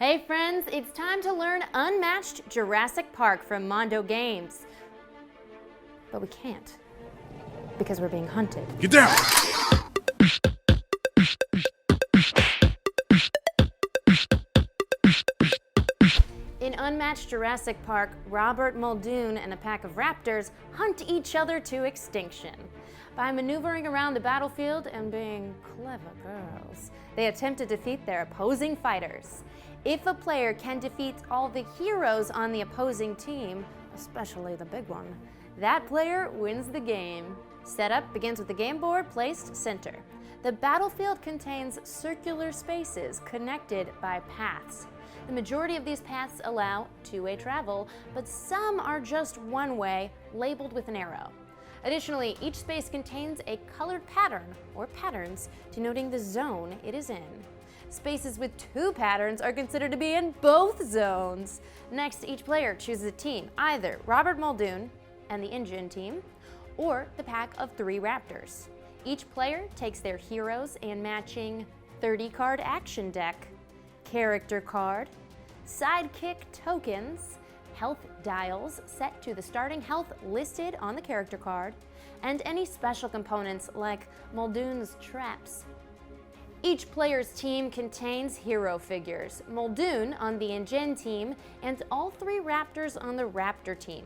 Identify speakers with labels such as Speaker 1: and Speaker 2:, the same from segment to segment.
Speaker 1: Hey friends, it's time to learn Unmatched Jurassic Park from Mondo Games. But we can't, because we're being hunted.
Speaker 2: Get down!
Speaker 1: In Unmatched Jurassic Park, Robert Muldoon and a pack of raptors hunt each other to extinction. By maneuvering around the battlefield and being clever girls, they attempt to defeat their opposing fighters. If a player can defeat all the heroes on the opposing team, especially the big one, that player wins the game. Setup begins with the game board placed center. The battlefield contains circular spaces connected by paths. The majority of these paths allow two-way travel, but some are just one-way, labeled with an arrow. Additionally, each space contains a colored pattern or patterns denoting the zone it is in. Spaces with two patterns are considered to be in both zones. Next, each player chooses a team, either Robert Muldoon and the INGEN team, or the pack of 3 raptors. Each player takes their heroes and matching 30-card action deck, character card, sidekick tokens, health dials set to the starting health listed on the character card, and any special components like Muldoon's traps. Each player's team contains hero figures, Muldoon on the INGEN team and all 3 raptors on the raptor team.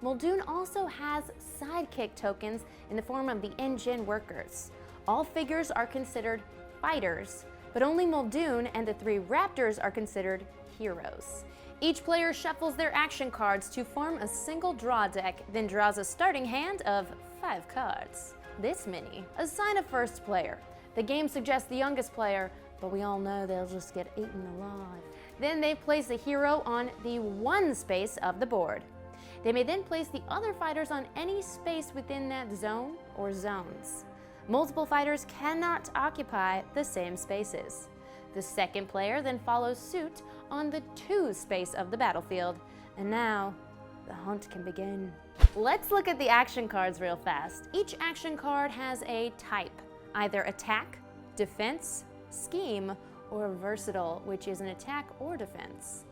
Speaker 1: Muldoon also has sidekick tokens in the form of the INGEN workers. All figures are considered fighters, but only Muldoon and the 3 raptors are considered heroes. Each player shuffles their action cards to form a single draw deck, then draws a starting hand of 5 cards. This many. Assign a first player. The game suggests the youngest player, but we all know they'll just get eaten alive. Then they place a hero on the 1 space of the board. They may then place the other fighters on any space within that zone or zones. Multiple fighters cannot occupy the same spaces. The second player then follows suit on the 2 space of the battlefield. And now, the hunt can begin. Let's look at the action cards real fast. Each action card has a type, either attack, defense, scheme, or versatile, which is an attack or defense.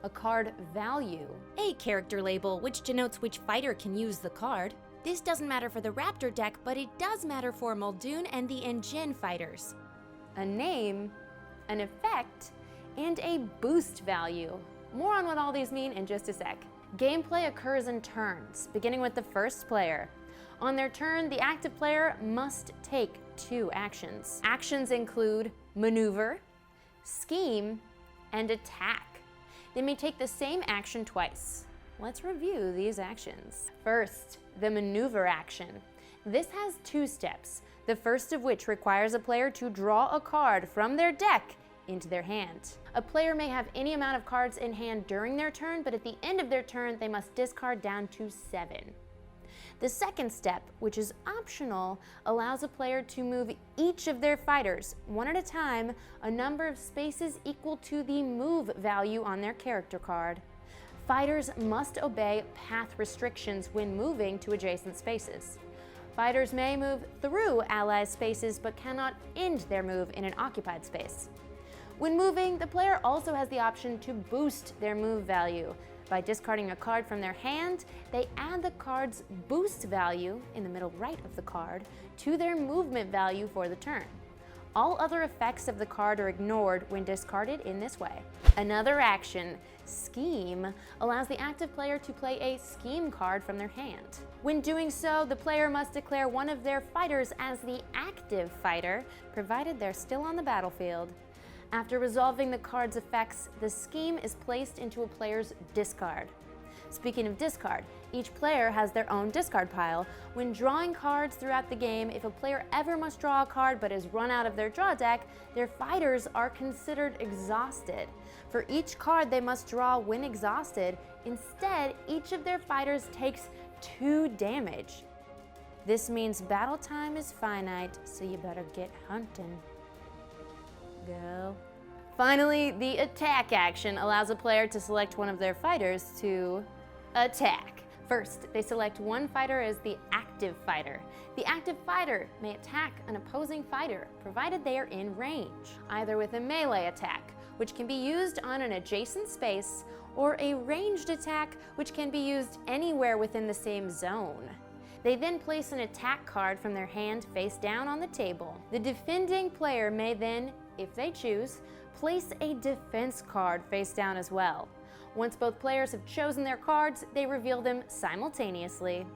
Speaker 1: A card value, a character label, which denotes which fighter can use the card. This doesn't matter for the Raptor deck, but it does matter for Muldoon and the INGEN fighters. A name, an effect, and a boost value. More on what all these mean in just a sec. Gameplay occurs in turns, beginning with the first player. On their turn, the active player must take 2 actions. Actions include maneuver, scheme, and attack. They may take the same action twice. Let's review these actions. First, the maneuver action. This has 2 steps, the first of which requires a player to draw a card from their deck into their hand. A player may have any amount of cards in hand during their turn, but at the end of their turn, they must discard down to 7. The second step, which is optional, allows a player to move each of their fighters, one at a time, a number of spaces equal to the move value on their character card. Fighters must obey path restrictions when moving to adjacent spaces. Fighters may move through allied spaces but cannot end their move in an occupied space. When moving, the player also has the option to boost their move value. By discarding a card from their hand, they add the card's boost value, in the middle right of the card, to their movement value for the turn. All other effects of the card are ignored when discarded in this way. Another action, scheme, allows the active player to play a scheme card from their hand. When doing so, the player must declare one of their fighters as the active fighter, provided they're still on the battlefield. After resolving the card's effects, the scheme is placed into a player's discard. Speaking of discard, each player has their own discard pile. When drawing cards throughout the game, if a player ever must draw a card but is run out of their draw deck, their fighters are considered exhausted. For each card they must draw when exhausted, instead, each of their fighters takes 2 damage. This means battle time is finite, so you better get hunting. Go. Finally, the attack action allows a player to select one of their fighters to attack. First, they select one fighter as the active fighter. The active fighter may attack an opposing fighter, provided they are in range, either with a melee attack which can be used on an adjacent space, or a ranged attack, which can be used anywhere within the same zone. They then place an attack card from their hand face down on the table. The defending player may then, if they choose, place a defense card face down as well. Once both players have chosen their cards, they reveal them simultaneously.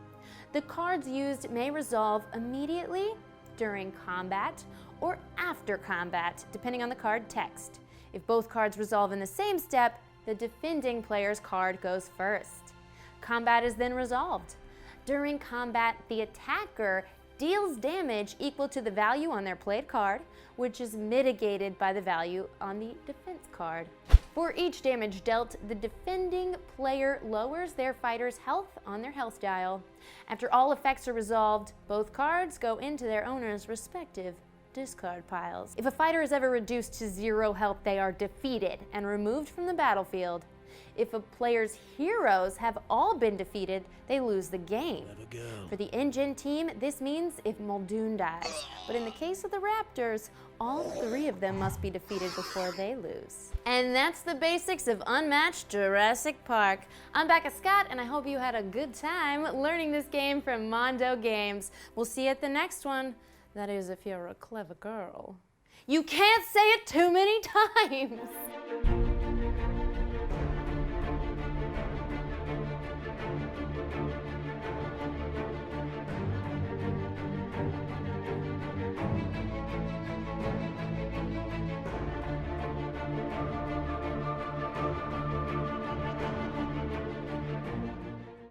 Speaker 1: The cards used may resolve immediately, during combat, or after combat, depending on the card text. If both cards resolve in the same step, the defending player's card goes first. Combat is then resolved. During combat, the attacker deals damage equal to the value on their played card, which is mitigated by the value on the defense card. For each damage dealt, the defending player lowers their fighter's health on their health dial. After all effects are resolved, both cards go into their owner's respective discard piles. If a fighter is ever reduced to 0 health, they are defeated and removed from the battlefield. If a player's heroes have all been defeated, they lose the game. For the INGEN team, this means if Muldoon dies. But in the case of the Raptors, all 3 of them must be defeated before they lose. And that's the basics of Unmatched Jurassic Park. I'm Becca Scott, and I hope you had a good time learning this game from Mondo Games. We'll see you at the next one. That is, if you're a clever girl. You can't say it too many times!